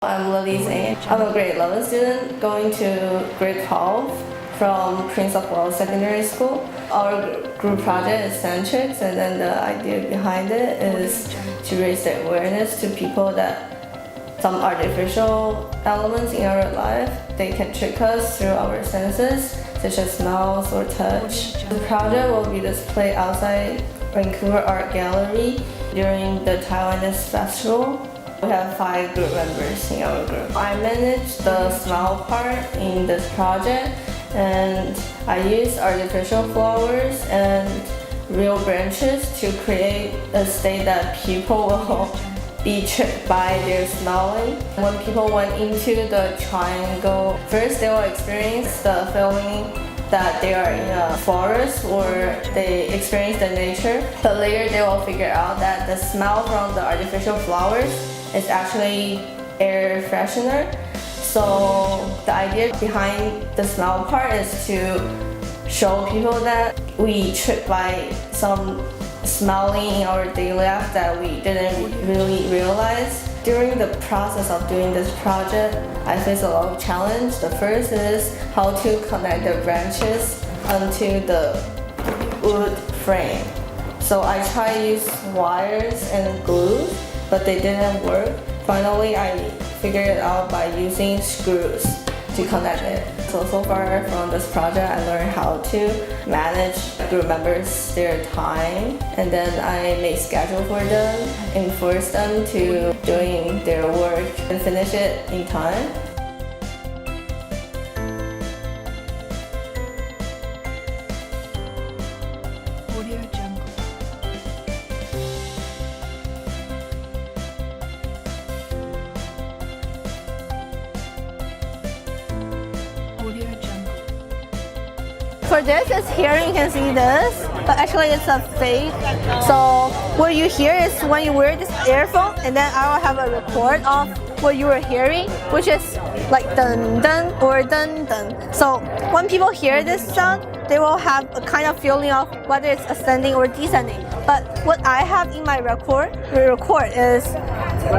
I'm Lilly Zhang. I'm a grade 11 student going to grade 12 from Prince of Wales Secondary School. Our group project is SENTRIX, and then the idea behind it is to raise the awareness to people that some artificial elements in our life, they can trick us through our senses, such as smells or touch. The project will be displayed outside Vancouver Art Gallery during the Taiwanese Festival. We have 5 group members in our group. I manage the smell part in this project, and I use artificial flowers and real branches to create a state that people will be tricked by their smelling. When people went into the triangle, first they will experience the feeling that they are in a forest or they experience the nature, but later they will figure out that the smell from the artificial flowers is actually air freshener. So the idea behind the smell part is to show people that we tricked by some smelling in our daily life that we didn't really realize. During the process of doing this project, I faced a lot of challenges. The first is how to connect the branches onto the wood frame. So I tried to use wires and glue, but they didn't work. Finally, I figured it out by using screws to connect it. So far from this project, I learned how to manage group members, their time, and then I make schedule for them, enforce them to doing their work and finish it in time. For this, it's hearing, you can see this, but actually it's a fake. So what you hear is when you wear this earphone, and then I will have a report of what you were hearing, which is like dun dun or dun dun. So when people hear this sound, they will have a kind of feeling of whether it's ascending or descending. But what I have in my record is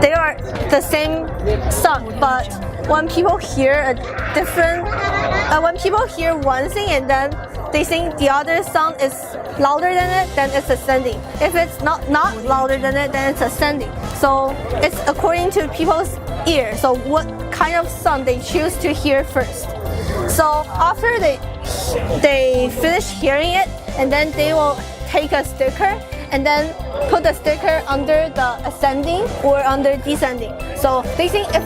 they are the same sound, but when people hear a different, when people hear one thing and then they think the other sound is louder than it, then it's ascending. If it's not louder than it, then it's ascending. So it's according to people's ear. So what kind of sound they choose to hear first. So after they finish hearing it, and then they will take a sticker and then put the sticker under the ascending or under descending. So they think if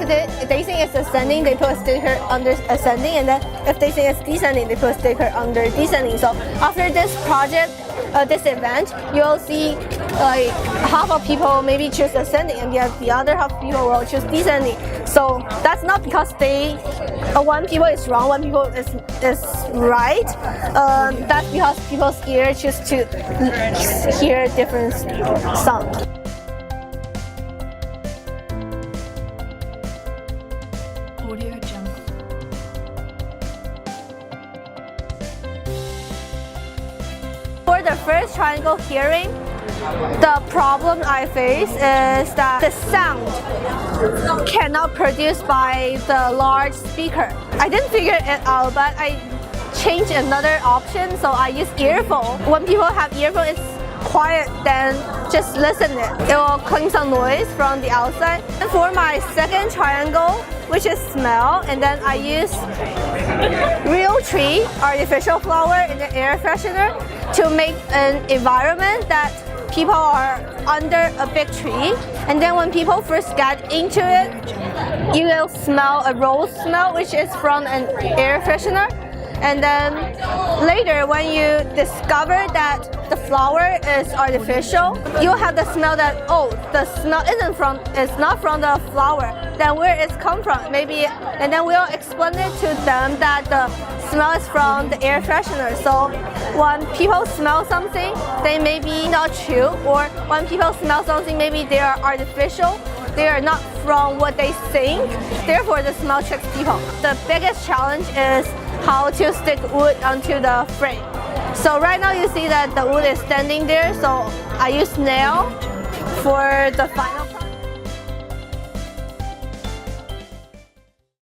they think it's ascending, they put a sticker under ascending, and then if they think it's descending, they put a sticker under descending. So after this project, this event, you'll see like half of people maybe choose ascending, and the other half of people will choose descending. So that's not because one people is wrong, one people is right. That's because people's ear choose to hear different sound. For the first triangle hearing, the problem I face is that the sound cannot produced by the large speaker. I didn't figure it out, but I changed another option, so I use earphone. When people have earphone, it's quiet, then just listen it. It will clean some noise from the outside. And for my second triangle, which is smell, and then I use real tree, artificial flower, and the air freshener to make an environment that people are under a big tree. And then when people first get into it, you will smell a rose smell, which is from an air freshener. And then later, when you discover that the flower is artificial, you'll have the smell that, oh, the smell it's not from the flower. Then where it's come from? Maybe, and then we'll explain it to them that the smell is from the air freshener. So when people smell something, they may be not true, or when people smell something, maybe they are artificial. They are not from what they think. Therefore, the smell tricks people. The biggest challenge is how to stick wood onto the frame. So right now you see that the wood is standing there, so I use nail for the final